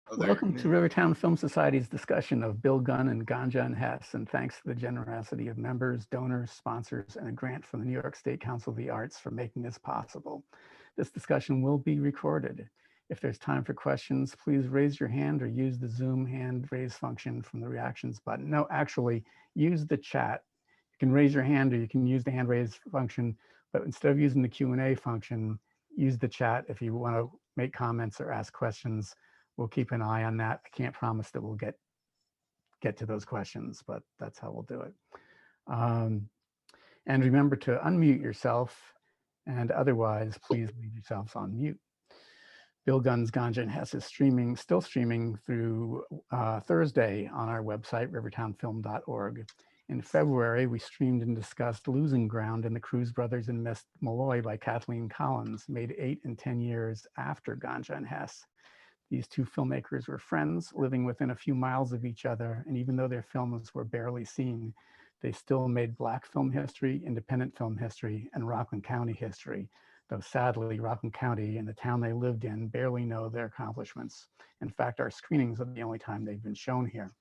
Oh, there. Welcome to Rivertown Film Society's discussion of Bill Gunn and Ganja Hess, and thanks to the generosity of members, donors, sponsors, and a grant from the New York State Council of the Arts for making this possible. This discussion will be recorded. If there's time for questions, please raise your hand or use the Zoom hand raise function from the reactions button. No, actually, use the chat. You can raise your hand or you can use the hand raise function, but instead of using the Q&A function, use the chat if you want to make comments or ask questions. We'll keep an eye on that. I can't promise that we'll get to those questions, but that's how we'll do it. And remember to unmute yourself, and otherwise, please leave yourselves on mute. Bill Gunn's Ganja Hess is still streaming through Thursday on our website, rivertownfilm.org. In February, we streamed and discussed Losing Ground and the Cruz Brothers in Miss Malloy by Kathleen Collins, made 8 and 10 years after Ganja Hess. These two filmmakers were friends, living within a few miles of each other, and even though their films were barely seen, they still made Black film history, independent film history, and Rockland County history, though sadly, Rockland County and the town they lived in barely know their accomplishments. In fact, our screenings are the only time they've been shown here.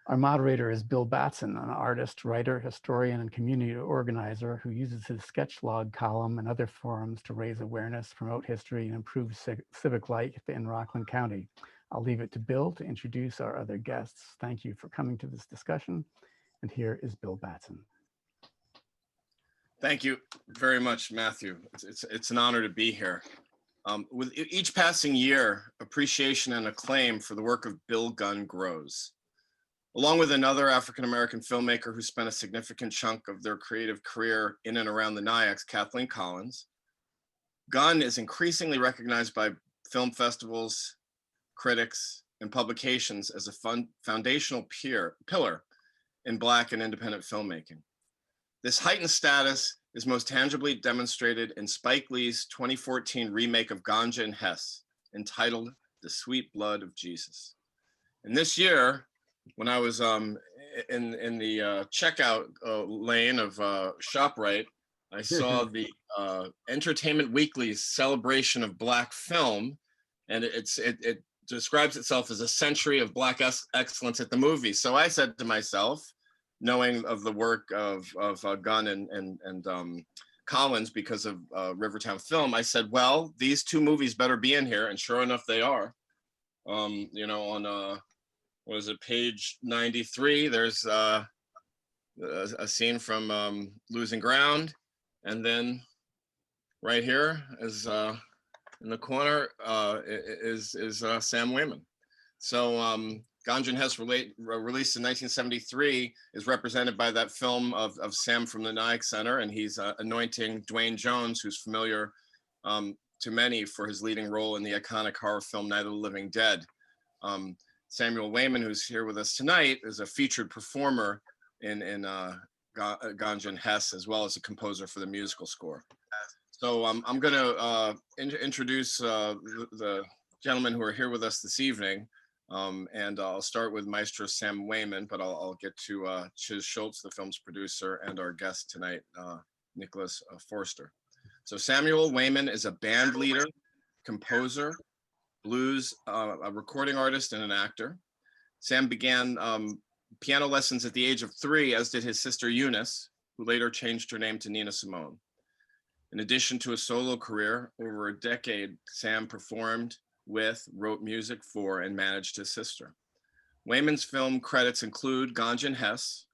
Our moderator is Bill Batson, an artist, writer, historian, and community organizer who uses his sketch log column and other forums to raise awareness, promote history, and improve civic life in Rockland County. I'll leave it to Bill to introduce our other guests. Thank you for coming to this discussion. And here is Bill Batson. Thank you very much, Matthew. It's an honor to be here. With each passing year, appreciation and acclaim for the work of Bill Gunn grows. Along with another African-American filmmaker who spent a significant chunk of their creative career in and around the NIACs, Kathleen Collins, Gunn is increasingly recognized by film festivals, critics, and publications as a foundational pillar in Black and independent filmmaking. This heightened status is most tangibly demonstrated in Spike Lee's 2014 remake of Ganja Hess, entitled The Sweet Blood of Jesus. And this year, when I was in the checkout lane of ShopRite, I saw the Entertainment Weekly's celebration of Black film, and it describes itself as a century of Black excellence at the movies. So I said to myself, knowing of the work of Gunn and Collins because of Rivertown Film, I said, well, these two movies better be in here, and sure enough, they are. You know, on what is it, page 93, there's a scene from Losing Ground, and then right here is in the corner is Sam Wayman. So Ganja Hess, released in 1973, is represented by that film of Sam from the Nyack Center, and he's anointing Dwayne Jones, who's familiar to many for his leading role in the iconic horror film Night of the Living Dead. Samuel Wayman, who's here with us tonight, is a featured performer in Ganja Hess, as well as a composer for the musical score. So I'm going to introduce the gentlemen who are here with us this evening, and I'll start with Maestro Sam Wayman, but I'll get to Chiz Schultz, the film's producer, and our guest tonight, Nicholas Forster. So Samuel Wayman is a band leader, composer, blues, a recording artist, and an actor. Sam began piano lessons at the age of 3, as did his sister Eunice, who later changed her name to Nina Simone. In addition to a solo career, over a decade, Sam performed with, wrote music for, and managed his sister. Wayman's film credits include Ganja Hess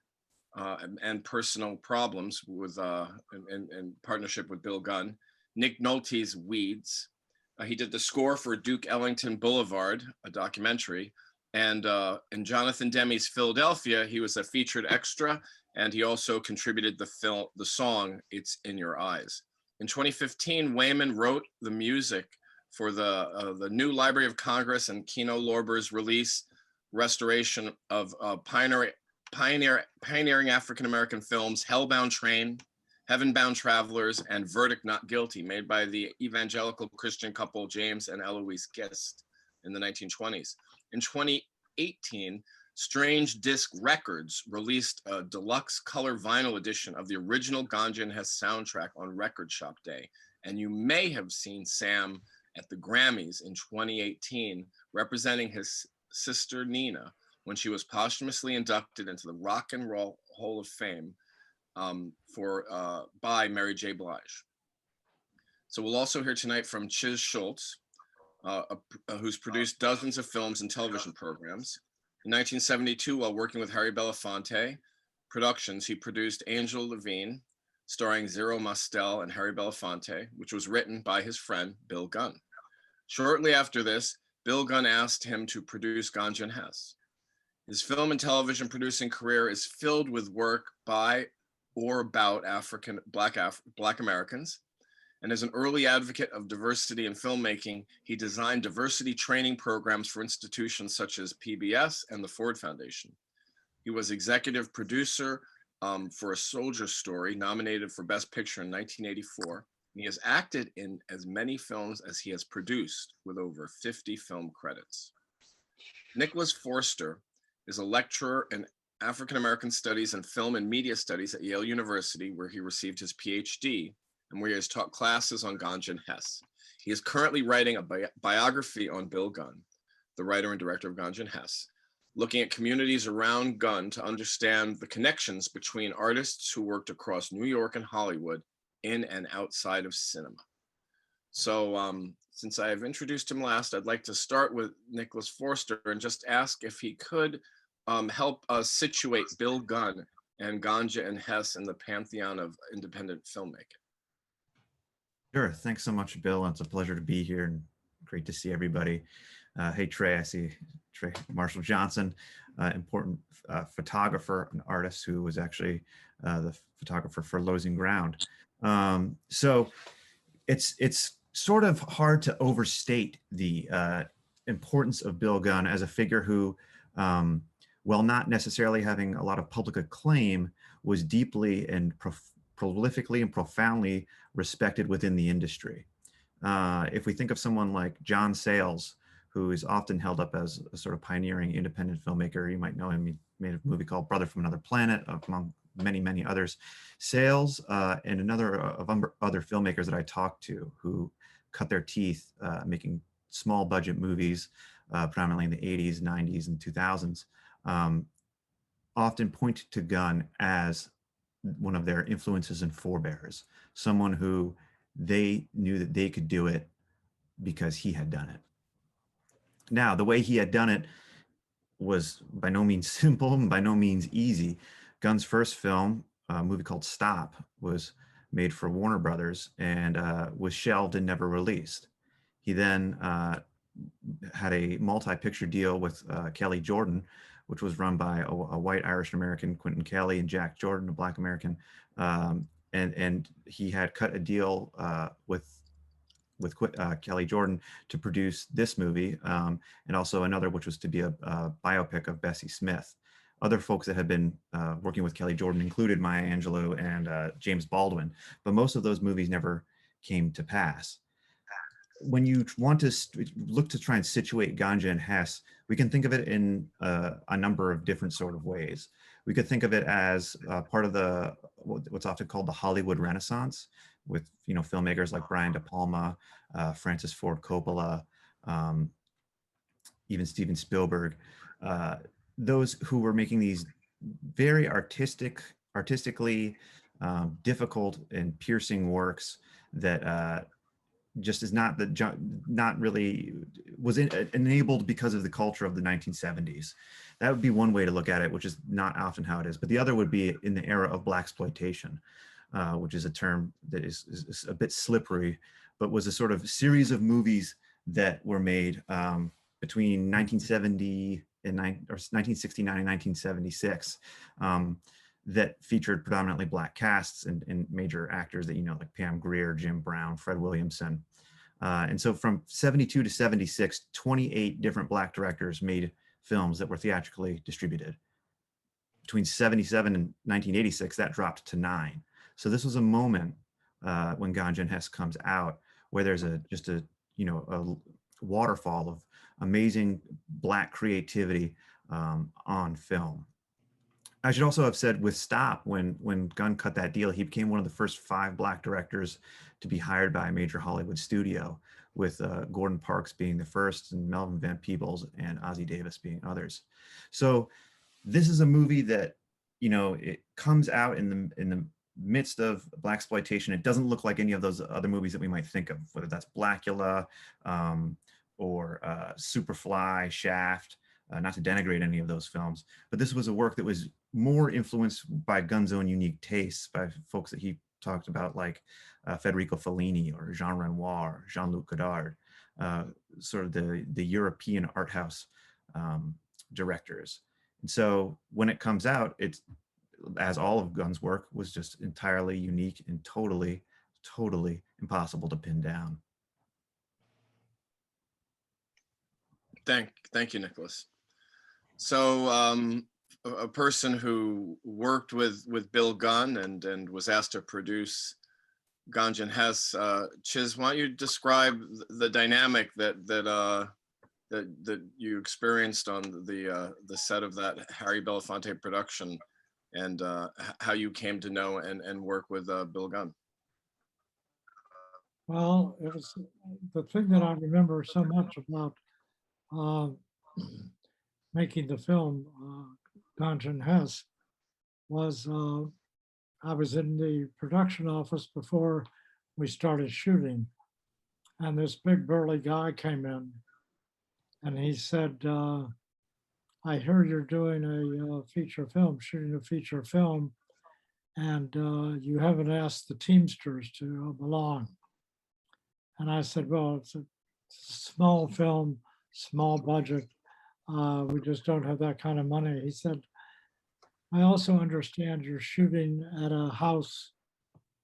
and Personal Problems with in partnership with Bill Gunn, Nick Nolte's Weeds. He did the score for Duke Ellington Boulevard, a documentary, and in Jonathan Demme's Philadelphia, he was a featured extra, and he also contributed the song It's in Your Eyes. In 2015, Wayman wrote the music for the new Library of Congress and Kino Lorber's restoration of pioneering African-American films, Hellbound Train, Heaven-Bound Travelers, and Verdict Not Guilty, made by the evangelical Christian couple James and Eloise Gist in the 1920s. In 2018, Strange Disc Records released a deluxe color vinyl edition of the original Ganja Hess soundtrack on Record Shop Day. And you may have seen Sam at the Grammys in 2018, representing his sister Nina when she was posthumously inducted into the Rock and Roll Hall of Fame by Mary J. Blige. So we'll also hear tonight from Chiz Schultz, who's produced dozens of films and television programs. In 1972, while working with Harry Belafonte Productions, he produced Angel Levine, starring Zero Mostel and Harry Belafonte, which was written by his friend Bill Gunn. Shortly after this, Bill Gunn asked him to produce Ganja Hess. His film and television producing career is filled with work by or about Black Americans. And as an early advocate of diversity in filmmaking, he designed diversity training programs for institutions such as PBS and the Ford Foundation. He was executive producer for A Soldier Story, nominated for Best Picture in 1984. And he has acted in as many films as he has produced, with over 50 film credits. Nicholas Forster is a lecturer in African American Studies and Film and Media Studies at Yale University, where he received his PhD and where he has taught classes on Ganja Hess. He is currently writing a biography on Bill Gunn, the writer and director of Ganja Hess, looking at communities around Gunn to understand the connections between artists who worked across New York and Hollywood in and outside of cinema. So since I have introduced him last, I'd like to start with Nicholas Forster and just ask if he could help us situate Bill Gunn and Ganja and Hess in the pantheon of independent filmmaking. Sure. Thanks so much, Bill. It's a pleasure to be here and great to see everybody. Hey, Trey, I see Trey Marshall Johnson, important photographer and artist who was actually the photographer for Losing Ground. So it's sort of hard to overstate the importance of Bill Gunn as a figure who, while not necessarily having a lot of public acclaim, was deeply and prolifically and profoundly respected within the industry. If we think of someone like John Sayles, who is often held up as a sort of pioneering independent filmmaker, you might know him, he made a movie called Brother from Another Planet, among many, many others. Sayles and another of other filmmakers that I talked to who cut their teeth making small budget movies, predominantly in the 80s, 90s, and 2000s, often point to Gunn as one of their influences and forebears, someone who they knew that they could do it because he had done it. Now, the way he had done it was by no means simple and by no means easy. Gunn's first film, a movie called Stop, was made for Warner Brothers and was shelved and never released. He then had a multi-picture deal with Kelly Jordan, which was run by a white Irish American, Quentin Kelly, and Jack Jordan, a Black American. And he had cut a deal with Kelly Jordan to produce this movie, and also another which was to be a biopic of Bessie Smith. Other folks that had been working with Kelly Jordan included Maya Angelou and James Baldwin, but most of those movies never came to pass. When you want to look to try and situate Ganja and Hess, we can think of it in a number of different sort of ways. We could think of it as part of the what's often called the Hollywood Renaissance, with filmmakers like Brian De Palma, Francis Ford Coppola, even Steven Spielberg, those who were making these very artistically difficult and piercing works that just is not really was enabled because of the culture of the 1970s. That would be one way to look at it, which is not often how it is. But the other would be in the era of blaxploitation, which is a term that is a bit slippery, but was a sort of series of movies that were made between 1969 and 1976 that featured predominantly Black casts and major actors that like Pam Grier, Jim Brown, Fred Williamson. And so from 72 to 76, 28 different Black directors made films that were theatrically distributed. Between 77 and 1986, that dropped to 9. So this was a moment when Ganja and Hess comes out where there's just a waterfall of amazing Black creativity on film. I should also have said with Stop, when Gunn cut that deal, he became one of the first 5 Black directors to be hired by a major Hollywood studio, with Gordon Parks being the first, and Melvin Van Peebles and Ossie Davis being others. So this is a movie that, you know, it comes out in the midst of blaxploitation. It doesn't look like any of those other movies that we might think of, whether that's Blackula or Superfly, Shaft. Not to denigrate any of those films, but this was a work that was more influenced by Gunn's own unique tastes, by folks that he talked about, like Federico Fellini or Jean Renoir, Jean-Luc Godard, sort of the European art house directors. And so when it comes out, it's, as all of Gunn's work, was just entirely unique and totally impossible to pin down. Thank you, Nicholas. So a person who worked with Bill Gunn and was asked to produce Ganja Hess, Chiz, why don't you describe the dynamic that you experienced on the set of that Harry Belafonte production, and how you came to know and work with Bill Gunn? Well, it was the thing that I remember so much about making the film Ganja Hess was I was in the production office before we started shooting, and this big burly guy came in and he said, I hear you're doing a feature film, shooting a feature film, and you haven't asked the Teamsters to belong. And I said, well, it's a small film, small budget. We just don't have that kind of money. He said, I also understand you're shooting at a house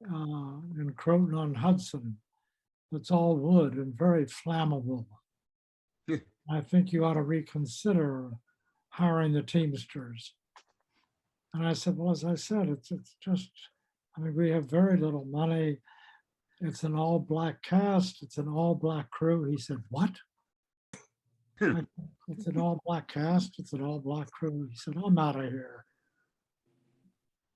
in Croton-on-Hudson that's all wood and very flammable. I think you ought to reconsider hiring the Teamsters. And I said, well, as I said, it's just, I mean, we have very little money. It's an all black cast. It's an all black crew. He said, what? It's an all black cast. It's an all black crew. He said, I'm out of here.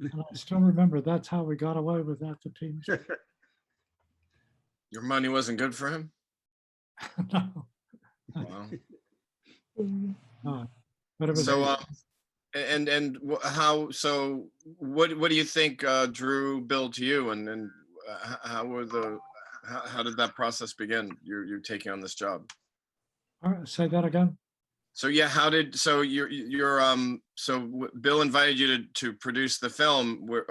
And I still remember that's how we got away with that, the team. Your money wasn't good for him? No. Wow. But it was So, so what do you think drew Bill to you, and how did that process begin? You're taking on this job. all right, say that again. So yeah, so Bill invited you to produce the film where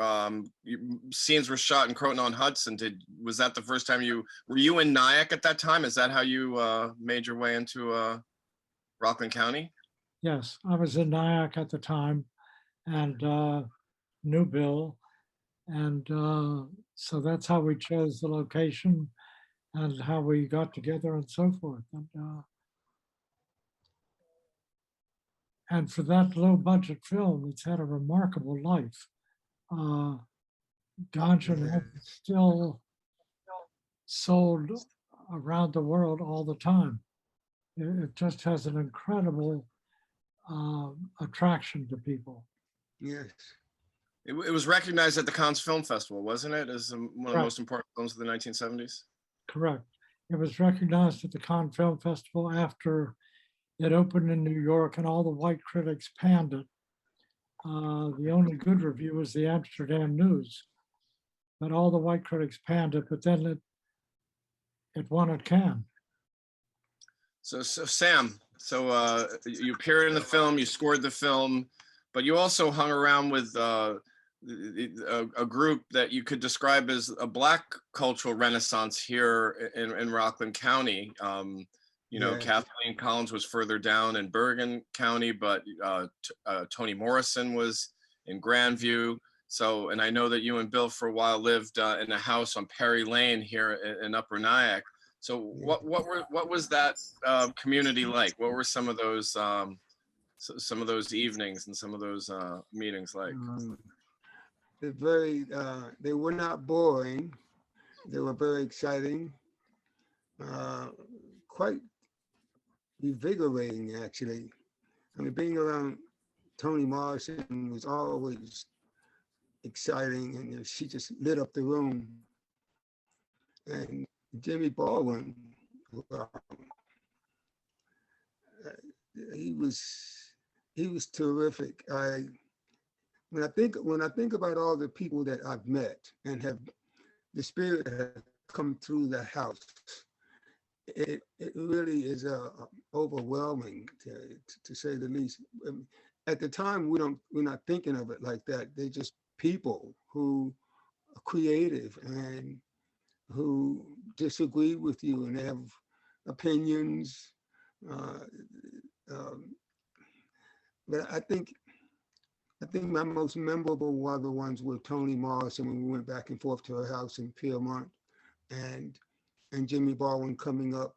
scenes were shot in Croton-on-Hudson. Was that the first time were you in Nyack at that time? Is that how you made your way into Rockland County? Yes, I was in Nyack at the time and knew Bill. And so that's how we chose the location and how we got together and so forth. And for that low budget film, it's had a remarkable life. Ganja Hess is still sold around the world all the time. It just has an incredible attraction to people. Yes. It was recognized at the Cannes Film Festival, wasn't it, as one of the Correct. most important films of the 1970s? Correct. It was recognized at the Cannes Film Festival after it opened in New York, and all the white critics panned it. The only good review was the Amsterdam News, but all the white critics panned it, but then it won at Cannes. So Sam, you appeared in the film, you scored the film, but you also hung around with a group that you could describe as a Black cultural renaissance here in Rockland County. You know, Yes. Kathleen Collins was further down in Bergen County, but Toni Morrison was in Grandview. So, and I know that you and Bill for a while lived in a house on Perry Lane here in Upper Nyack. So what was that community like? What were some of those evenings and some of those meetings like? They were not boring. They were very exciting, quite invigorating, actually. I mean, being around Toni Morrison was always exciting, and she just lit up the room. And Jimmy Baldwin, well, he was terrific. When I think about all the people that I've met and have the spirit that has come through the house, it really is overwhelming to say the least. At the time, we're not thinking of it like that. They're just people who are creative and who disagree with you and have opinions. But I think my most memorable were the ones with Toni Morrison when we went back and forth to her house in Piermont, and Jimmy Baldwin coming up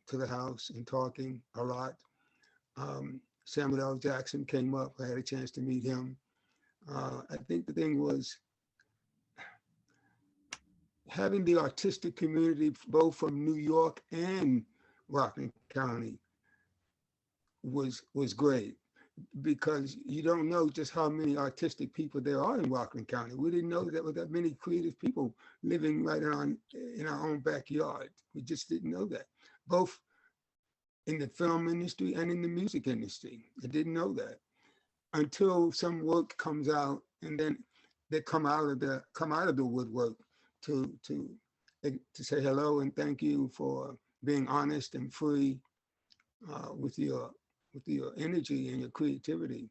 to the house and talking a lot. Samuel L. Jackson came up. I had a chance to meet him. I think the thing was having the artistic community, both from New York and Rockland County, was great, because you don't know just how many artistic people there are in Rockland County. We didn't know there were that many creative people living right in our own backyard. We just didn't know that, both in the film industry and in the music industry. I didn't know that until some work comes out, and then they come out of the woodwork to say hello and thank you for being honest and free with your energy and your creativity.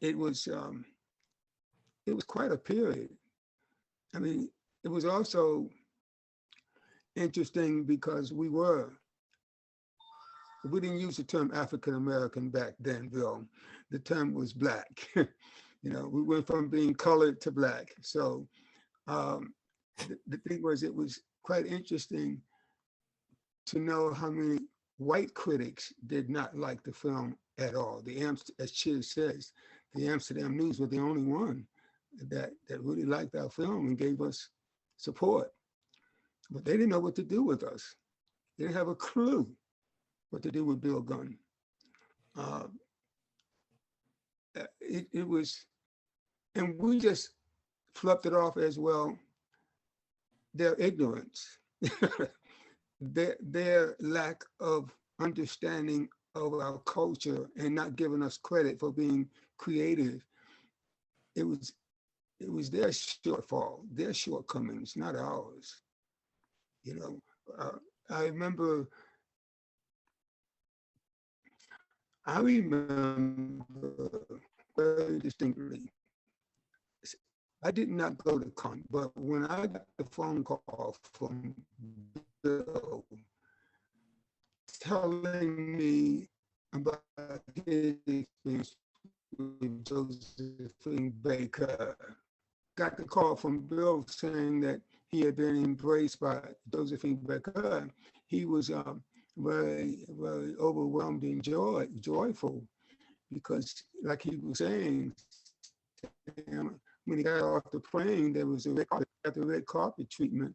It was quite a period. I mean, it was also interesting because we didn't use the term African American back then, Bill. The term was Black. We went from being colored to Black. So the thing was, it was quite interesting to know how many white critics did not like the film at all. As Chiz says, the Amsterdam News were the only one that really liked our film and gave us support. But they didn't know what to do with us. They didn't have a clue what to do with Bill Gunn. It was, and we just fluffed it off as, well, their ignorance, their lack of understanding of our culture and not giving us credit for being creative. It was their shortfall, their shortcomings, not ours. I remember very distinctly, I did not go to Cannes, but when I got the phone call from Bill telling me about his experience with Josephine Baker, got the call from Bill saying that he had been embraced by Josephine Baker. He was very, very overwhelmed and joyful, because, like he was saying, when he got off the plane, there was the red carpet treatment,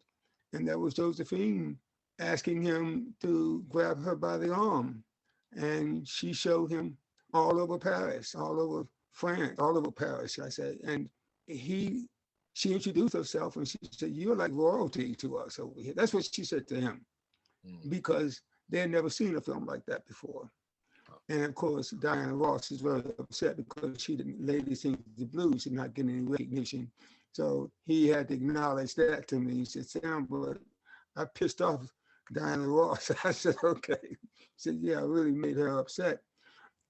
and that was Josephine asking him to grab her by the arm, and she showed him all over Paris, all over France, all over Paris, I say, and she introduced herself and she said, "You're like royalty to us over here." That's what she said to him, because they had never seen a film like that before. And of course, Diana Ross is very upset because she didn't, Lady Sings the Blues, she's not getting any recognition. So he had to acknowledge that to me. He said, "Sam, but I pissed off Diana Ross." I said, "Okay." He said, "Yeah, I really made her upset."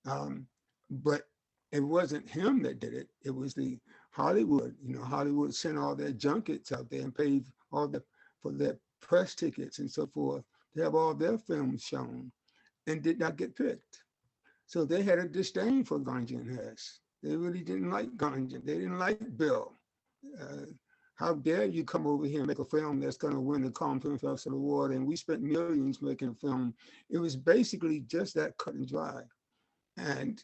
But it wasn't him that did it. It was the Hollywood. Hollywood sent all their junkets out there and paid for their press tickets and so forth to have all their films shown, and did not get picked. So they had a disdain for Ganja Hess. They really didn't like Ganja. They didn't like Bill. How dare you come over here and make a film that's going to win the Cannes Film Festival Award? And we spent millions making a film. It was basically just that cut and dry. And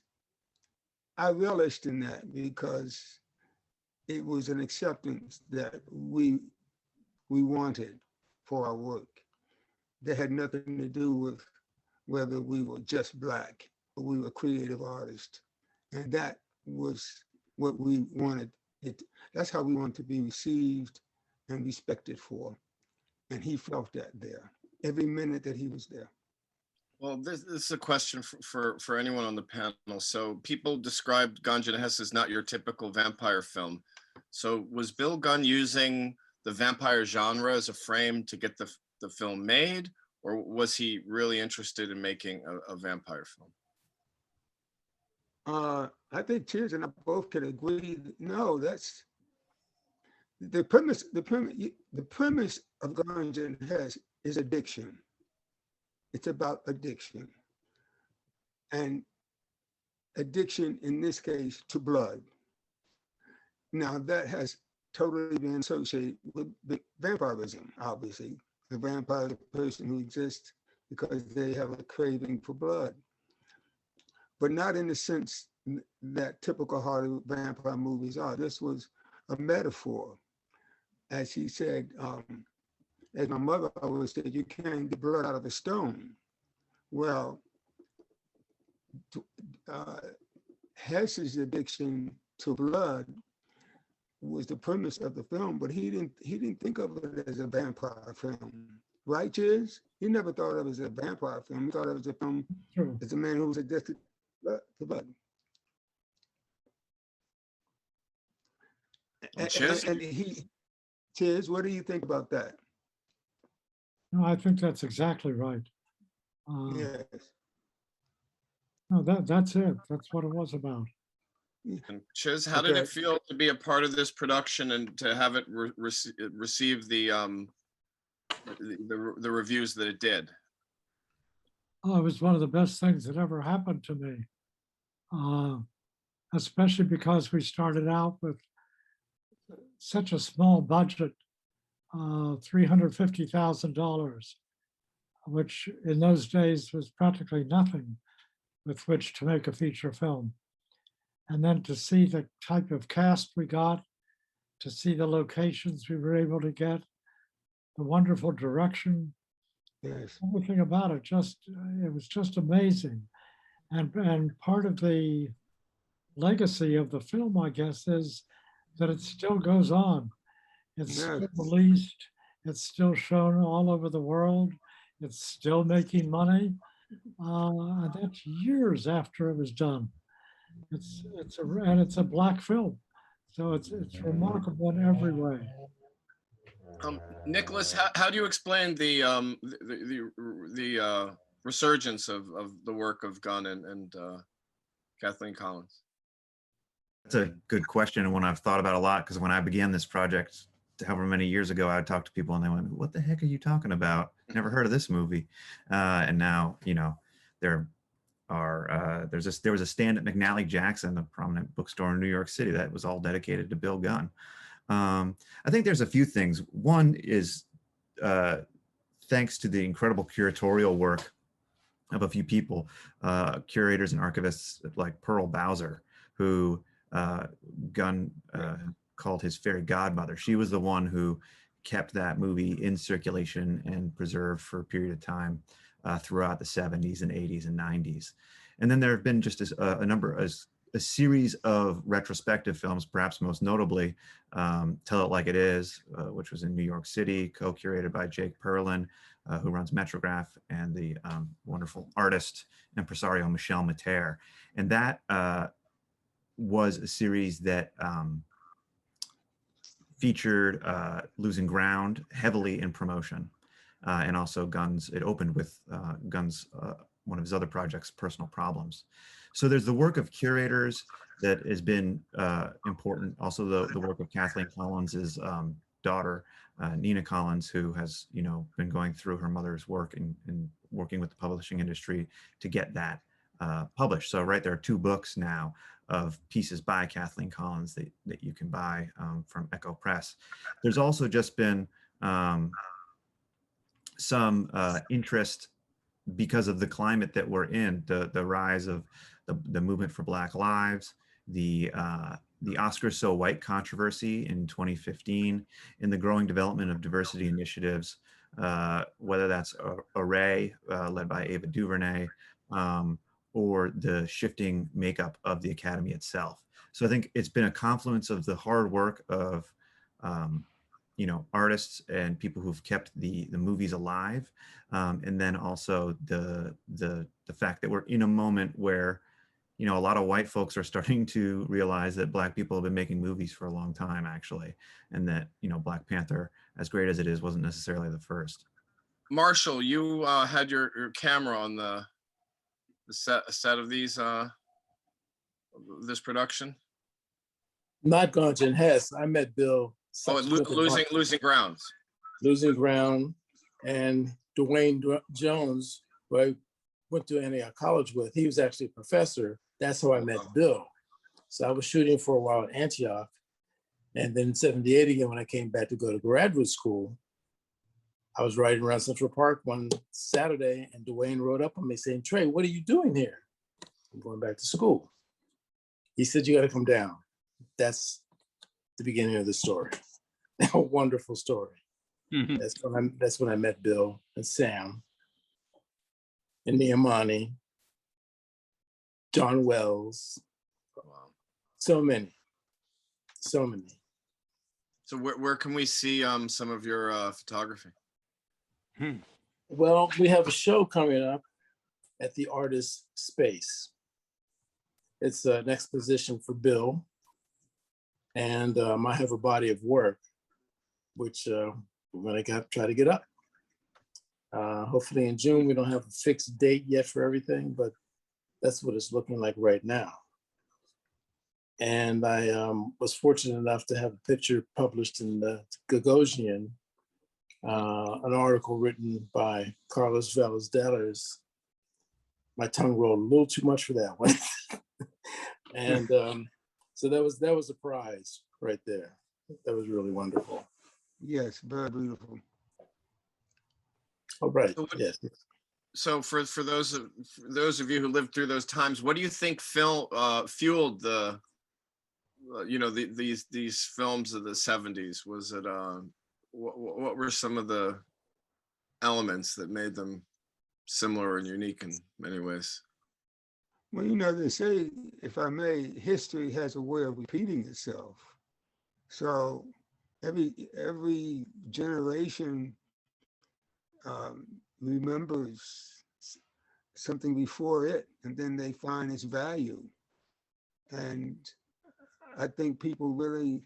I relished in that because it was an acceptance that we wanted for our work. That had nothing to do with whether we were just Black or we were creative artists. And that was what we wanted. That's how we wanted to be received and respected for. And he felt that there every minute that he was there. Well, this is a question for anyone on the panel. So people described Ganja Hess as not your typical vampire film. So was Bill Gunn using the vampire genre as a frame to get the film made, or was he really interested in making a vampire film? I think Cheers and I both could agree. No, that's the premise. The premise of Ganja Hess is addiction. It's about addiction, and addiction in this case to blood. Now that has totally been associated with vampirism. Obviously, the vampire is a person who exists because they have a craving for blood, but not in the sense that typical Hollywood vampire movies are. This was a metaphor. As he said, as my mother always said, you can't get blood out of a stone. Well, Hess's addiction to blood was the premise of the film, but he didn't think of it as a vampire film, right, Chiz? He never thought of it as a vampire film. He thought it was a film as a man who was addicted to blood. And he, Chiz, what do you think about that? No, I think that's exactly right. Yes. No, that's it. That's what it was about. And Chiz, how did it feel to be a part of this production and to have it receive the reviews that it did? Oh, it was one of the best things that ever happened to me, especially because we started out with such a small budget, $350,000, which in those days was practically nothing with which to make a feature film. And then to see the type of cast we got, to see the locations we were able to get, the wonderful direction, Yes. everything about it, it was just amazing. And part of the legacy of the film, I guess, is that it still goes on. It's still released. It's still shown all over the world. It's still making money. And that's years after it was done. It's a black film, so it's remarkable in every way. Nicholas, how do you explain the resurgence of the work of Gunn and Kathleen Collins? That's a good question, and one I've thought about a lot, because when I began this project however many years ago, I would talk to people and they went, "What the heck are you talking about? Never heard of this movie." And now, you know, there was a stand at McNally Jackson, a prominent bookstore in New York City, that was all dedicated to Bill Gunn. I think there's a few things. One is thanks to the incredible curatorial work of a few people, curators and archivists like Pearl Bowser, who Gunn called his fairy godmother. She was the one who kept that movie in circulation and preserved for a period of time throughout the 70s and 80s and 90s. And then there have been just a series of retrospective films, perhaps most notably Tell It Like It Is, which was in New York City, co-curated by Jake Perlin, who runs Metrograph, and the wonderful artist, impresario Michel Mater. And that was a series that featured Losing Ground heavily in promotion. And also it opened with Gunn's, one of his other projects, Personal Problems. So there's the work of curators that has been important. Also the work of Kathleen Collins' daughter, Nina Collins, who has, you know, been going through her mother's work and working with the publishing industry to get that published. So there are 2 books now of pieces by Kathleen Collins that you can buy from Echo Press. There's also just been some interest because of the climate that we're in, the rise of the movement for Black Lives, the Oscars So White controversy in 2015, and the growing development of diversity initiatives, whether that's Array, led by Ava DuVernay, or the shifting makeup of the Academy itself. So I think it's been a confluence of the hard work of, you know, artists and people who've kept the movies alive, and then also the fact that we're in a moment where, you know, a lot of white folks are starting to realize that Black people have been making movies for a long time, actually, and that, you know, Black Panther, as great as it is, wasn't necessarily the first. Marshall, you had your camera on the set of these this production. Not Ganja Hess. I met Bill. Oh, losing grounds. Losing Ground, and Dwayne Jones, who I went to Antioch College with. He was actually a professor. That's how I met Bill. So I was shooting for a while at Antioch. And then in 78 again, when I came back to go to graduate school, I was riding around Central Park one Saturday and Dwayne rode up on me saying, "Trey, what are you doing here?" "I'm going back to school." He said, "You got to come down." That's the beginning of the story. A wonderful story. Mm-hmm. That's when I met Bill and Sam and Niamani, John Wells. Wow. So many. So where can we see some of your photography? Well, we have a show coming up at the Artist Space. It's an exposition for Bill. And I have a body of work, which we're going to try to get up. Hopefully in June. We don't have a fixed date yet for everything, but that's what it's looking like right now. And I was fortunate enough to have a picture published in the Gagosian, an article written by Carlos Velez-Dellers. My tongue rolled a little too much for that one. And so that was a prize right there. That was really wonderful. Yes, very beautiful. All right. Yes. So for those of you who lived through those times, what do you think fueled the these films of the 70s? Was it what were some of the elements that made them similar and unique in many ways? Well, you know, they say, if I may, history has a way of repeating itself. So every generation remembers something before it, and then they find its value. And I think people really,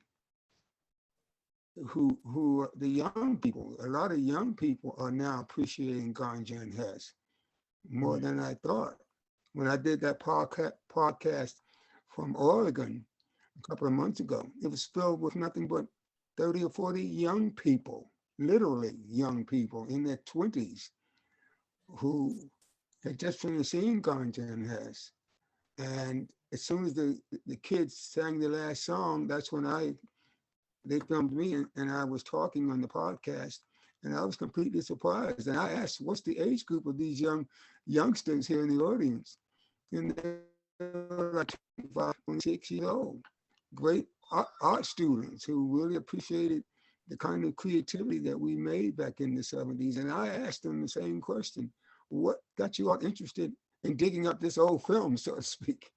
who the young people, a lot of young people are now appreciating Ganja Hess more than I thought. When I did that podcast from Oregon a couple of months ago, it was filled with nothing but 30 or 40 young people, literally young people in their 20s, who had just finished seeing Ganja Hess. And as soon as the kids sang the last song, that's when they filmed me, and I was talking on the podcast, and I was completely surprised. And I asked, "What's the age group of these youngsters here in the audience?" And they were like 25, 26 years old. Great art students who really appreciated the kind of creativity that we made back in the 70s. And I asked them the same question: what got you all interested in digging up this old film, so to speak?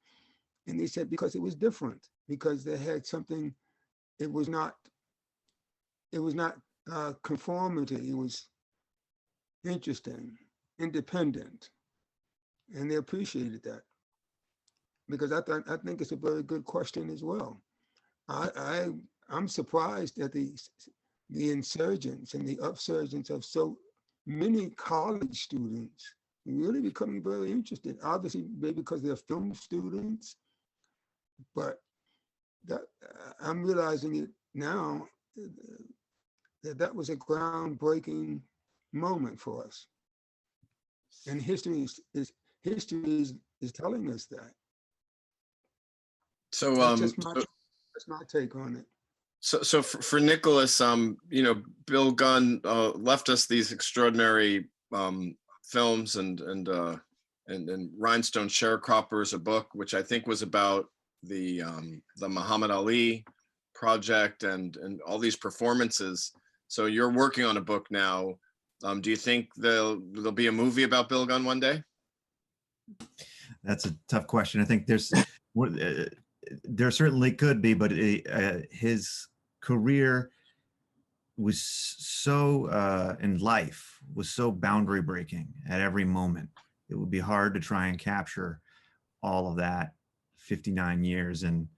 And they said, because it was different, because they had something. It was not conformity. It was interesting, independent, and they appreciated that. Because I think it's a very good question as well. I'm surprised at the insurgence and the upsurgence of so many college students really becoming very interested. Obviously, maybe because they're film students, but that I'm realizing it now that was a groundbreaking moment for us, and history is telling us that. So that's my take on it. So for Nicholas, Bill Gunn left us these extraordinary films and Rhinestone Sharecroppers, a book which I think was about the Muhammad Ali project and all these performances. So you're working on a book now. Do you think there'll be a movie about Bill Gunn one day? That's a tough question. I think there certainly could be, but his career was so in life was so boundary breaking at every moment. It would be hard to try and capture all of that 59 years in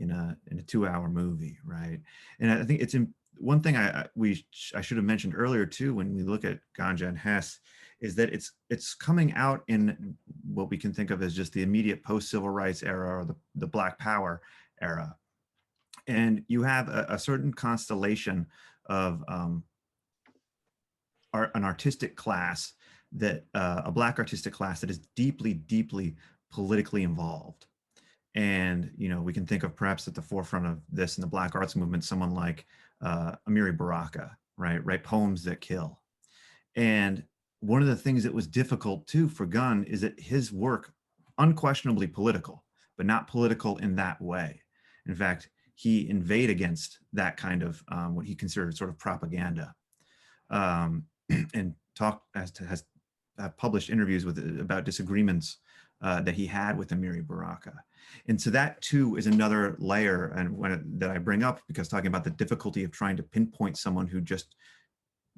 a 2-hour movie, right? And I think it's one thing I should have mentioned earlier too, when we look at Ganja and Hess, is that it's coming out in what we can think of as just the immediate post-civil rights era, or the Black Power era. And you have a certain constellation of an artistic class that a Black artistic class that is deeply, deeply politically involved. And, you know, we can think of perhaps at the forefront of this in the Black arts movement, someone like Amiri Baraka, right? Write poems that kill. And one of the things that was difficult too for Gunn is that his work, unquestionably political, but not political in that way. In fact, he inveighed against that kind of what he considered sort of propaganda, and has published interviews about disagreements that he had with Amiri Baraka. And so that too is another layer, and that I bring up, because talking about the difficulty of trying to pinpoint someone who just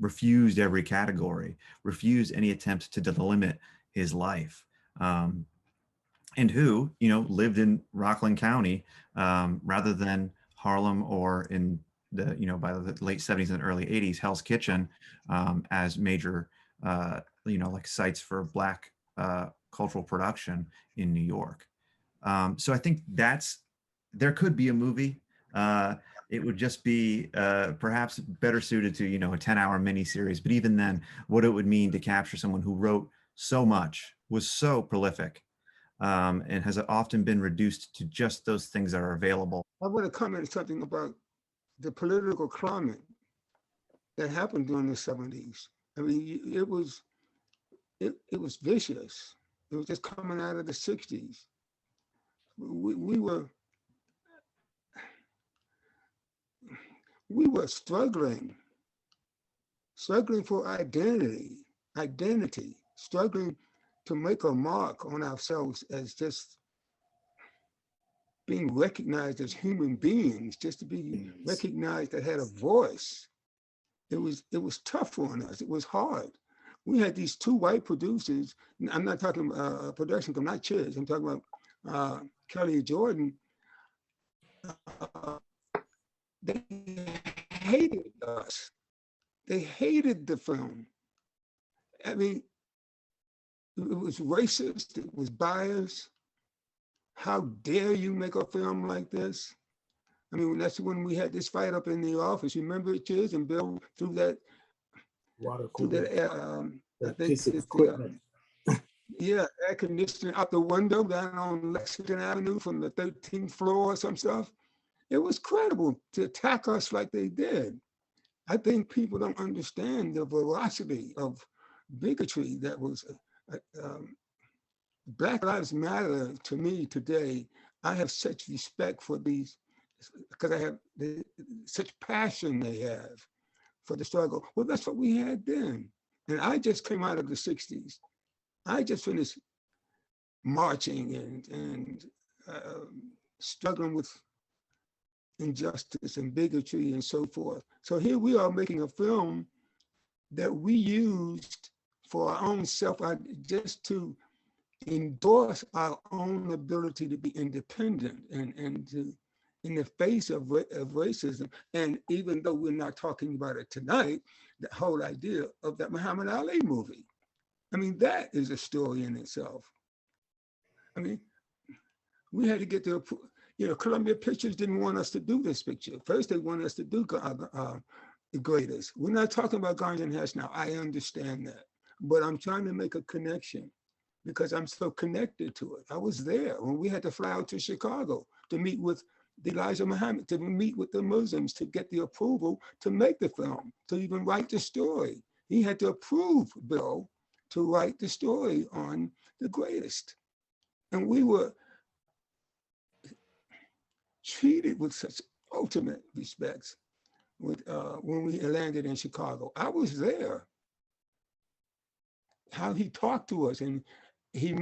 refused every category, refused any attempt to delimit his life, and who, you know, lived in Rockland County rather than Harlem, or in the, you know, by the late 70s and early 80s, Hell's Kitchen, as major, you know, like sites for Black cultural production in New York. So I think there could be a movie. It would just be perhaps better suited to, you know, a 10-hour miniseries. But even then, what it would mean to capture someone who wrote so much, was so prolific, and has often been reduced to just those things that are available. I want to comment something about the political climate that happened during the 70s. I mean, it was vicious. It was just coming out of the 60s. We were struggling for identity, struggling to make a mark on ourselves as just being recognized as human beings, just to be recognized that had a voice. It was tough on us. It was hard. We had these two white producers. I'm not talking production, I'm not Chiz. I'm talking about Kelly Jordan. They hated us. They hated the film. I mean, it was racist, it was biased. How dare you make a film like this? I mean, that's when we had this fight up in the office. You remember it, Chiz? And Bill threw that Water through cooler. that, I think Piece of it's equipment. yeah, air conditioning out the window down on Lexington Avenue from the 13th floor or some stuff. It was credible to attack us like they did. I think people don't understand the velocity of bigotry that was. Black Lives Matter to me today. I have such respect for these, because I have such passion they have for the struggle. Well, that's what we had then. And I just came out of the 60s. I just finished marching and struggling with injustice and bigotry and so forth. So here we are making a film that we used for our own self, just to endorse our own ability to be independent and to, in the face of racism. And even though we're not talking about it tonight, the whole idea of that Muhammad Ali movie, I mean, that is a story in itself. I mean, we had to get to, you know, Columbia Pictures didn't want us to do this picture. First, they wanted us to do The Greatest. We're not talking about Ganja Hess now. I understand that. But I'm trying to make a connection because I'm so connected to it. I was there when we had to fly out to Chicago to meet with Elijah Muhammad, to meet with the Muslims, to get the approval to make the film, to even write the story. He had to approve Bill to write the story on The Greatest. And we were treated with such ultimate respects when we landed in Chicago. I was there. How he talked to us, and he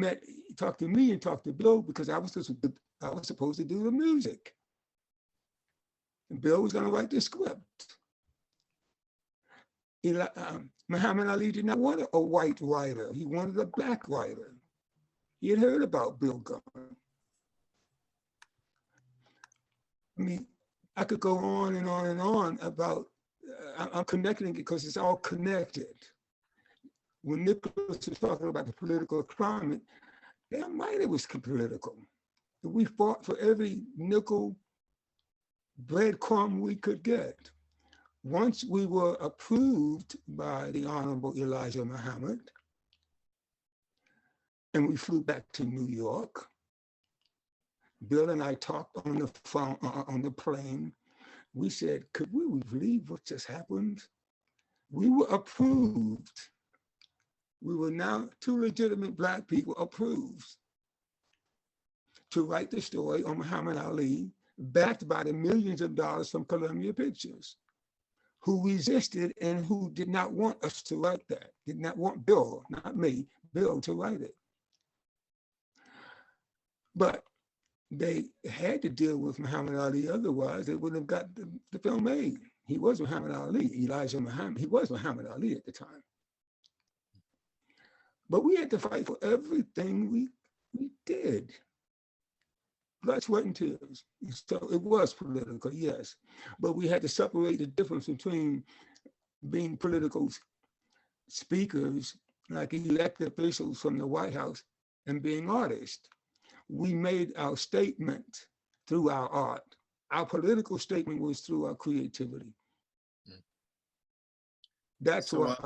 talked to me and talked to Bill because I was supposed to do the music. And Bill was going to write the script. Muhammad Ali did not want a white writer. He wanted a black writer. He had heard about Bill Gunn. I mean, I could go on and on and on about, I'm connecting it because it's all connected. When Nicholas was talking about the political climate, damn right it was political. We fought for every nickel breadcrumb we could get. Once we were approved by the Honorable Elijah Muhammad, and we flew back to New York, Bill and I talked on the phone, on the plane. We said, could we believe what just happened? We were approved. We were now two legitimate Black people approved to write the story on Muhammad Ali, backed by the millions of dollars from Columbia Pictures, who resisted and who did not want us to write that, did not want Bill, not me, Bill to write it. But they had to deal with Muhammad Ali, otherwise they wouldn't have got the film made. He was Muhammad Ali, Elijah Muhammad, he was Muhammad Ali at the time. But we had to fight for everything we did. Blood, sweat, and tears. So it was political, yes. But we had to separate the difference between being political speakers, like elected officials from the White House, and being artists. We made our statement through our art. Our political statement was through our creativity. That's why.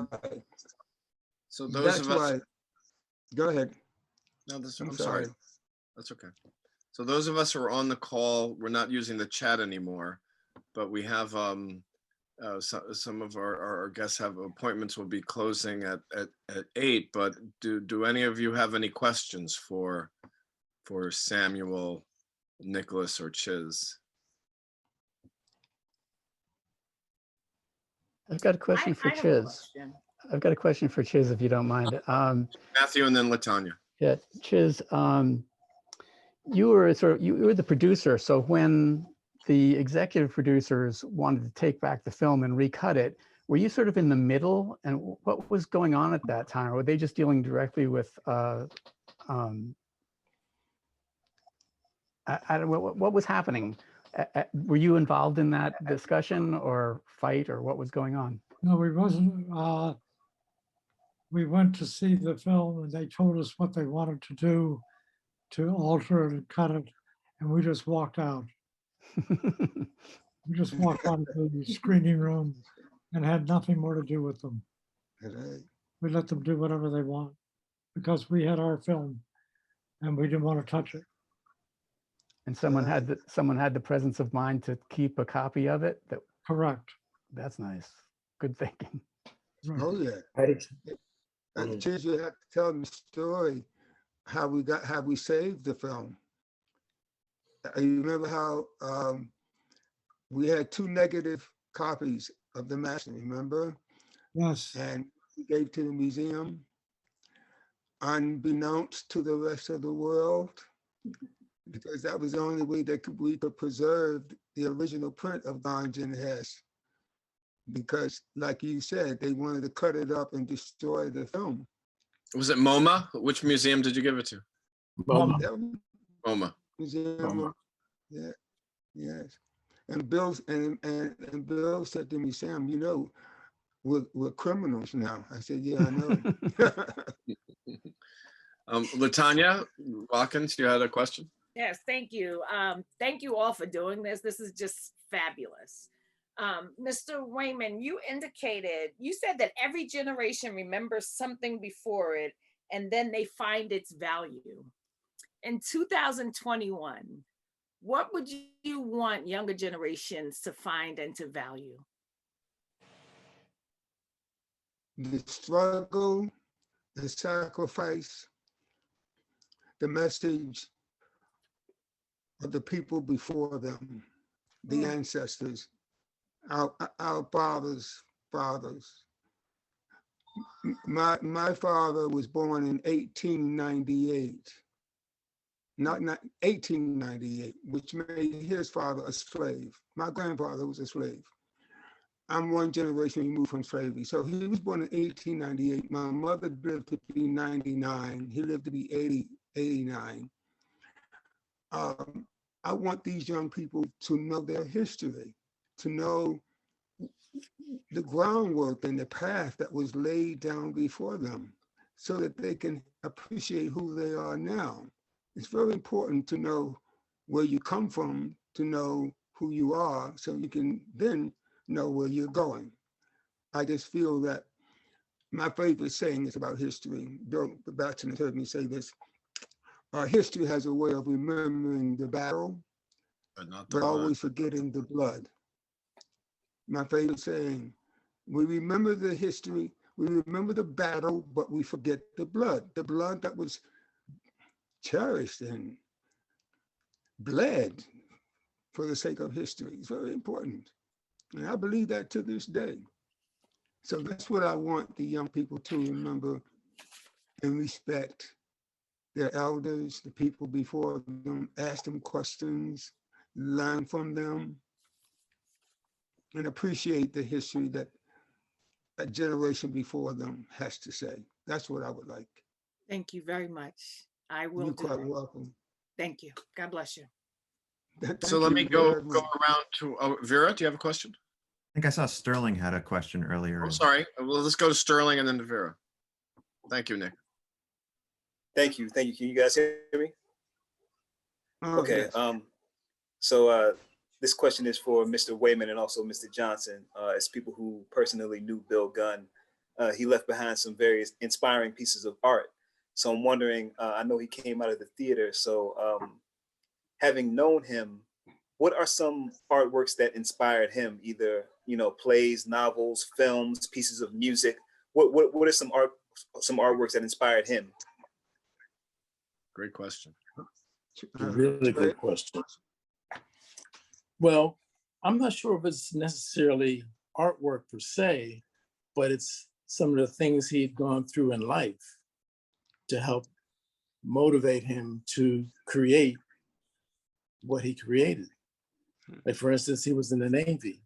So those of us. Go ahead. No, I'm sorry. That's okay. So those of us who are on the call, we're not using the chat anymore, but we have some of our guests have appointments. Will be closing at 8. But do any of you have any questions for Samuel, Nicholas, or Chiz? I've got a question for Chiz. I've got a question for Chiz, if you don't mind. Matthew and then LaTanya. Yeah, Chiz, you were the producer. So when the executive producers wanted to take back the film and recut it, were you sort of in the middle? And what was going on at that time? Or were they just dealing directly with, what was happening? Were you involved in that discussion or fight, or what was going on? No, we wasn't. We went to see the film and they told us what they wanted to do to alter it and cut it, and we just walked out. We just walked out of the screening room and had nothing more to do with them. We let them do whatever they want because we had our film and we didn't want to touch it. And someone had the presence of mind to keep a copy of it. Correct. That's nice. Good thinking. Right. Oh yeah. Right. Chiz, you have to tell them the story how we saved the film. You remember how we had 2 negative copies of the master, remember? Yes. And we gave to the museum, unbeknownst to the rest of the world, because that was the only way that we could preserve the original print of Ganja Hess. Because, like you said, they wanted to cut it up and destroy the film. Was it MoMA? Which museum did you give it to? MoMA. MoMA. Museum. MoMA. Yeah. Yes. And Bill and Bill said to me, Sam, you know, we're criminals now. I said, yeah, I know. LaTanya Watkins, you had a question? Yes, thank you. Thank you all for doing this. This is just fabulous. Mr. Wayman, you said that every generation remembers something before it and then they find its value. In 2021, what would you want younger generations to find and to value? The struggle, the sacrifice, the message of the people before them, the ancestors, our fathers, My father was born in 1898, not 1898, which made his father a slave. My grandfather was a slave. I'm one generation removed from slavery. So he was born in 1898. My mother lived to be 99. He lived to be 80, 89. I want these young people to know their history, to know the groundwork and the path that was laid down before them so that they can appreciate who they are now. It's very important to know where you come from, to know who you are, so you can then know where you're going. I just feel that my favorite saying is about history. Bill Batson has heard me say this. History has a way of remembering the battle, but always forgetting the blood. My favorite saying, we remember the history, we remember the battle, but we forget the blood that was cherished and bled for the sake of history. It's very important. And I believe that to this day. So that's what I want the young people to remember and respect their elders, the people before them, ask them questions, learn from them, and appreciate the history that a generation before them has to say. That's what I would like. Thank you very much. I will You're do quite it. welcome. Thank you. God bless you. So let me go around to Vera. Do you have a question? I think I saw Sterling had a question earlier. I'm sorry. Well, let's go to Sterling and then to Vera. Thank you, Nick. Thank you. Thank you. Can you guys hear me? Okay. Yes. So this question is for Mr. Wayman and also Mr. Johnson. As people who personally knew Bill Gunn, he left behind some very inspiring pieces of art. So I'm wondering, I know he came out of the theater. So having known him, what are some artworks that inspired him? Either, you know, plays, novels, films, pieces of music. What are some artworks that inspired him? Great question. Really good question. Well, I'm not sure if it's necessarily artwork per se, but it's some of the things he'd gone through in life to help motivate him to create what he created. Like, for instance, he was in the Navy.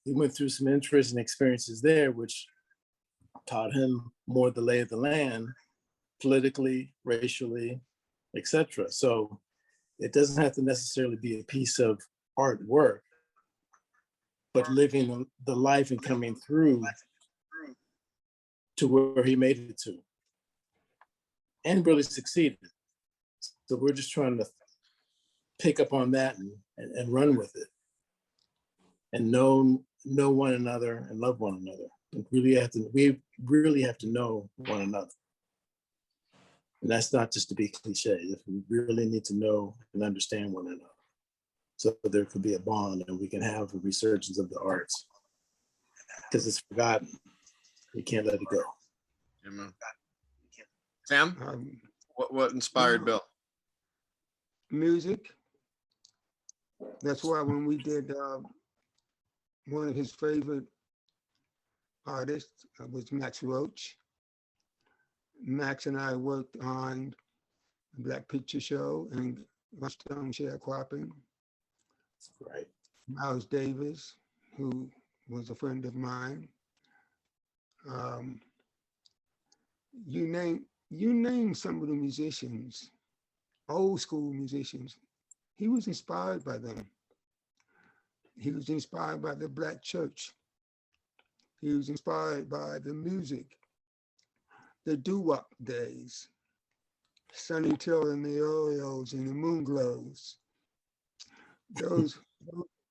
He went through some interesting experiences there, which taught him more the lay of the land, politically, racially, etc. So it doesn't have to necessarily be a piece of artwork, but living the life and coming through to where he made it to and really succeeded. So we're just trying to pick up on that and run with it and know one another and love one another. We really have to know one another. And that's not just to be cliche. We really need to know and understand one another, so there could be a bond and we can have a resurgence of the arts, because it's forgotten. We can't let it go. Amen. Sam, what inspired Bill? Music. That's why when we did one of his favorite artists was Max Roach. Max and I worked on the Black Picture Show and Stone Sharecropping. Right. Miles Davis, who was a friend of mine. You name some of the musicians, old school musicians. He was inspired by them. He was inspired by the Black church. He was inspired by the music, the doo-wop days, Sonny Till and the Oreos and the Moonglows. Those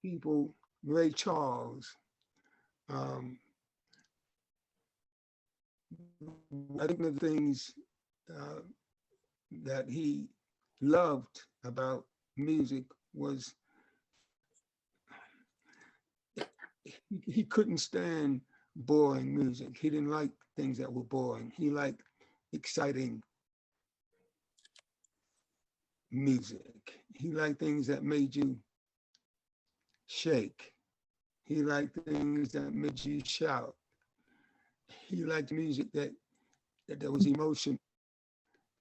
people, Ray Charles. I think the things that he loved about music was he couldn't stand boring music. He didn't like things that were boring. He liked exciting music. He liked things that made you shake. He liked things that made you shout. he liked music that there was emotion,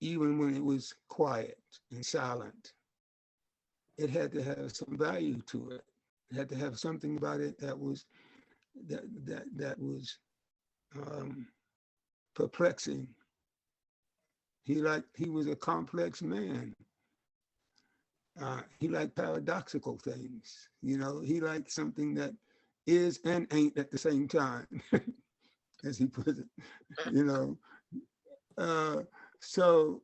even when it was quiet and silent. It had to have some value to it. It had to have something about it that was perplexing. He was a complex man. He liked paradoxical things. You know, he liked something that is and ain't at the same time, as he put it. You know, so.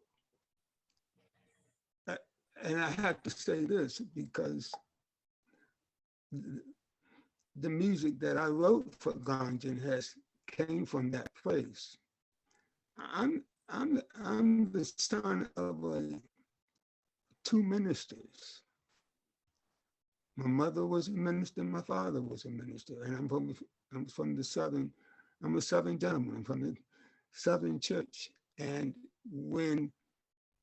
And I have to say this because the music that I wrote for Ganja Hess came from that place. I'm the son of two ministers. My mother was a minister, my father was a minister, and I'm from the Southern. I'm a Southern gentleman. I'm from the Southern church, and when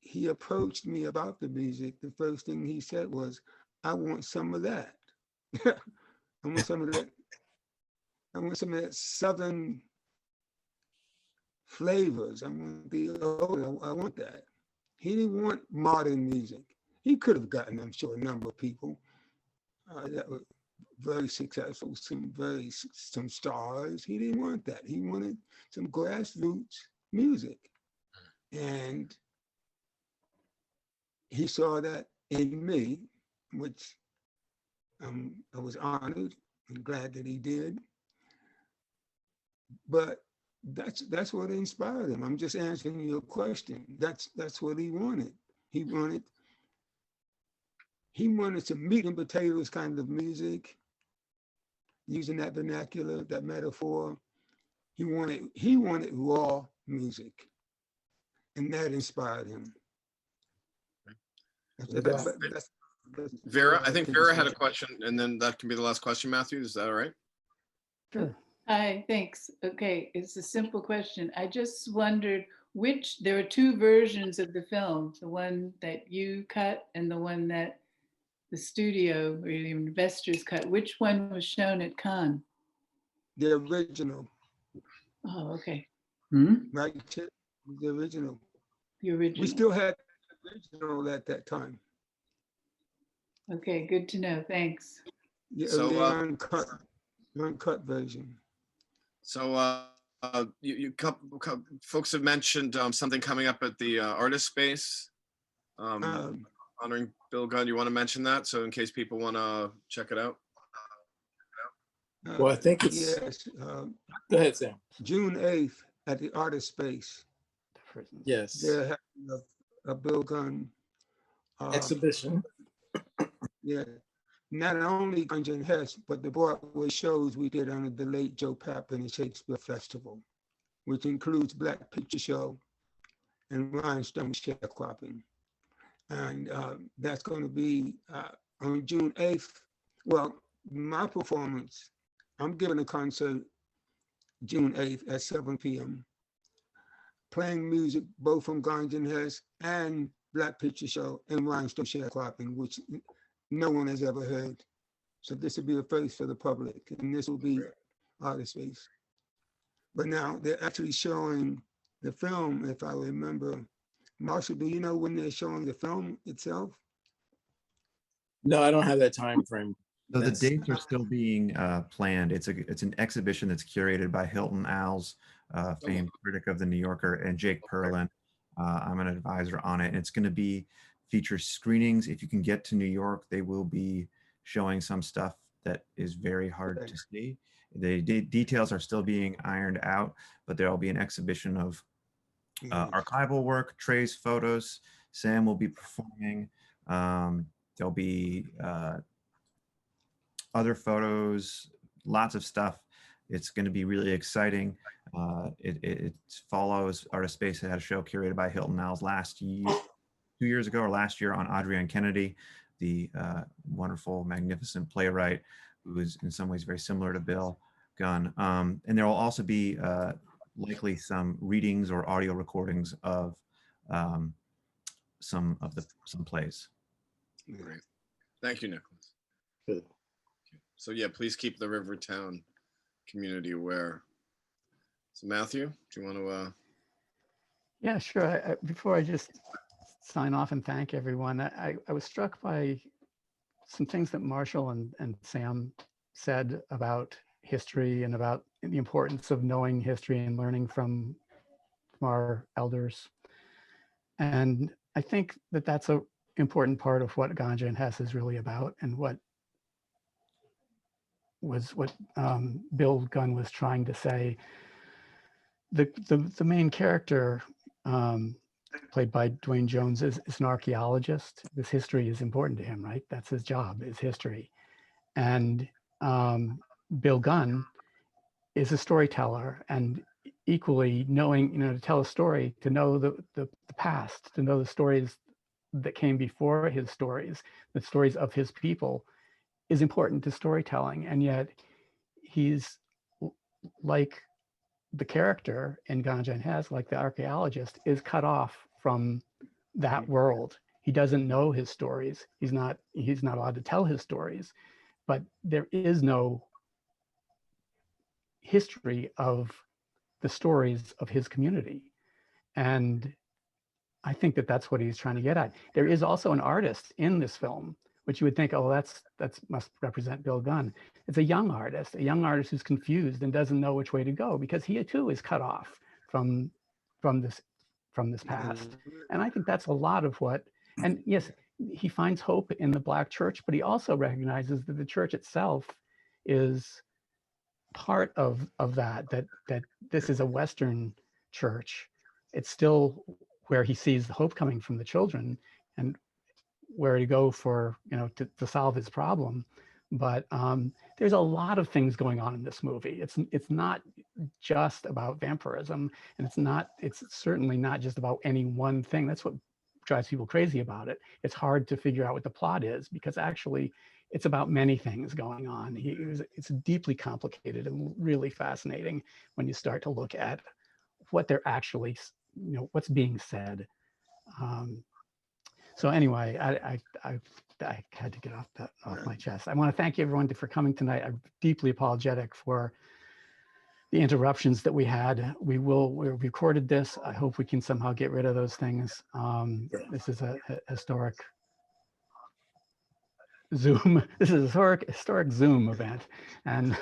he approached me about the music, the first thing he said was, "I want some of that. I want some of that. I want some of that Southern flavors. I want that." He didn't want modern music. He could have gotten, I'm sure, a number of people that were very successful, some stars. He didn't want that. He wanted some grassroots music, and he saw that in me, which I was honored and glad that he did. But that's what inspired him. I'm just answering your question. That's what he wanted. He wanted some meat and potatoes kind of music, using that vernacular, that metaphor. He wanted raw music, and that inspired him. Vera, I think Vera had a question, and then that can be the last question, Matthew. Is that all right? Sure. Hi, thanks. Okay, it's a simple question. I just wondered there are two versions of the film, the one that you cut and the one that the studio or the investors cut. Which one was shown at Cannes? The original. Oh, okay. Right, Chip? The original. The original. We still had the original at that time. Okay, good to know. Thanks. Yeah, So, the uncut version. So folks have mentioned something coming up at the artist space, honoring Bill Gunn. You want to mention that? So in case people want to check it out. Well, I think it's, yes. Go ahead, Sam. June 8th at the artist space. Yes. They're having a Bill Gunn Exhibition. Yeah. Not only Ganja Hess, but the Broadway shows we did under the late Joe Pappin and Shakespeare Festival, which includes Black Picture Show and Rhinestone Sharecropping. And that's going to be on June 8th. Well, my performance, I'm giving a concert June 8th at 7 p.m., playing music both from Ganja Hess and Black Picture Show and Rhinestone Sharecropping, which no one has ever heard. So this will be a first for the public, and this will be artist space. But now they're actually showing the film, if I remember. Marshall, do you know when they're showing the film itself? No, I don't have that time frame. So the dates are still being planned. It's an exhibition that's curated by Hilton Als, famed critic of the New Yorker, and Jake Perlin. I'm an advisor on it, and it's going to feature screenings. If you can get to New York, they will be showing some stuff that is very hard to see. The details are still being ironed out, but there'll be an exhibition of archival work, Trey's photos. Sam will be performing. There'll be other photos, lots of stuff. It's going to be really exciting. It follows Artist Space. It had a show curated by Hilton Als last year. 2 years ago or last year on Adrienne Kennedy, the wonderful, magnificent playwright who is in some ways very similar to Bill Gunn. And there will also be likely some readings or audio recordings of some plays. Great. Thank you, Nicholas. Good. So yeah, please keep the Rivertown community aware. So Matthew, do you want to? Yeah, sure. Before I just sign off and thank everyone, I was struck by some things that Marshall and Sam said about history and about the importance of knowing history and learning from our elders. And I think that that's an important part of what Ganja Hess is really about, and what Bill Gunn was trying to say. The main character, played by Dwayne Jones, is an archaeologist. This history is important to him, right? That's his job, is history. And Bill Gunn is a storyteller, and equally knowing, to tell a story, to know the past, to know the stories that came before his stories, the stories of his people, is important to storytelling. And yet he's like the character in Ganja Hess, like the archaeologist, is cut off from that world. He doesn't know his stories. He's not allowed to tell his stories, but there is no history of the stories of his community. And I think that that's what he's trying to get at. There is also an artist in this film, which you would think, oh, that's must represent Bill Gunn. It's a young artist who's confused and doesn't know which way to go, because he too is cut off from this past. And I think that's a lot of what, and yes, he finds hope in the Black church, but he also recognizes that the church itself is part of that this is a Western church. It's still where he sees the hope coming from the children and where to go for, to solve his problem. But there's a lot of things going on in this movie. It's not just about vampirism, and it's certainly not just about any one thing. That's what drives people crazy about it. It's hard to figure out what the plot is, because actually it's about many things going on. It's deeply complicated and really fascinating when you start to look at what they're actually, what's being said. So anyway, I had to get off my chest. I want to thank everyone for coming tonight. I'm deeply apologetic for the interruptions that we had. We recorded this. I hope we can somehow get rid of those things. This is a historic Zoom. This is a historic Zoom event, and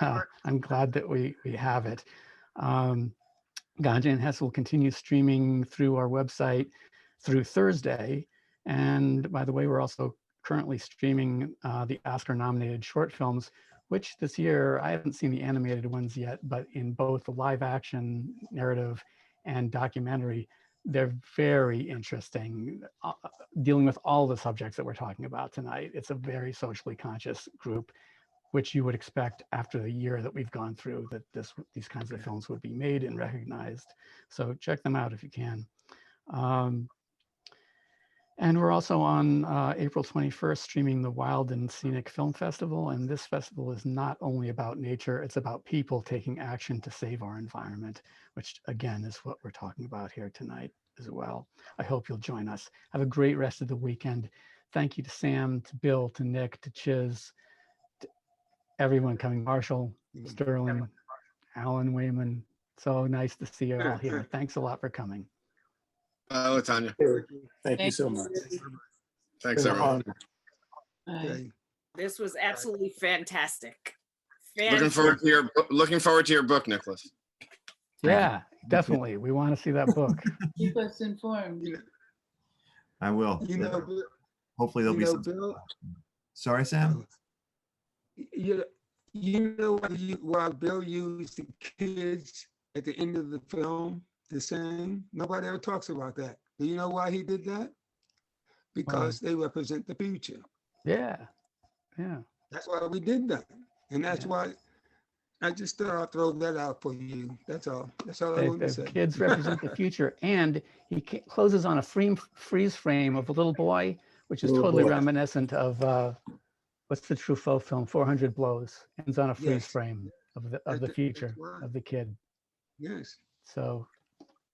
I'm glad that we have it. Ganja Hess will continue streaming through our website through Thursday. And by the way, we're also currently streaming the Oscar-nominated short films, which this year, I haven't seen the animated ones yet, but in both the live action narrative and documentary, they're very interesting, dealing with all the subjects that we're talking about tonight. It's a very socially conscious group, which you would expect after the year that we've gone through, that these kinds of films would be made and recognized. So check them out if you can. And we're also on April 21st streaming the Wild and Scenic Film Festival. And this festival is not only about nature, it's about people taking action to save our environment, which again is what we're talking about here tonight as well. I hope you'll join us. Have a great rest of the weekend. Thank you to Sam, to Bill, to Nick, to Chiz, to everyone coming, Marshall, Sterling, Alan Wayman. So nice to see you all here. Thanks a lot for coming. Latanya. Thank you so much. Thanks, everyone. Bye. This was absolutely fantastic. Looking forward to your book, Nicholas. Yeah, definitely. We want to see that book. Keep us informed. I will. Hopefully there'll be some. Bill, Sorry, Sam? you know why Bill used the kids at the end of the film to sing? Nobody ever talks about that. Do you know why he did that? Because they represent the future. Yeah. That's why we did that. And that's why I just thought I'd throw that out for you. That's all. That's all I want to say. The kids represent the future. And he closes on a freeze frame of a little boy, which is totally reminiscent of what's the Truffaut film, 400 Blows. Ends on a freeze frame of the future of the kid. Yes. So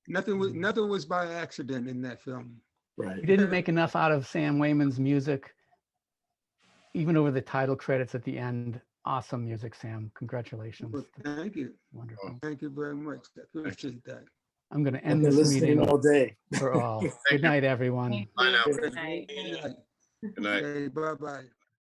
nothing was by accident in that film. Right. we didn't make enough out of Sam Wayman's music, even over the title credits at the end. awesome music, Sam. Congratulations. Well, thank you. Wonderful. Thank you very much. I appreciate that. I'm going to I've end been this listening meeting all day. for all. Good night, everyone. Thank Bye you. now. Good night. Good night. Okay, bye-bye.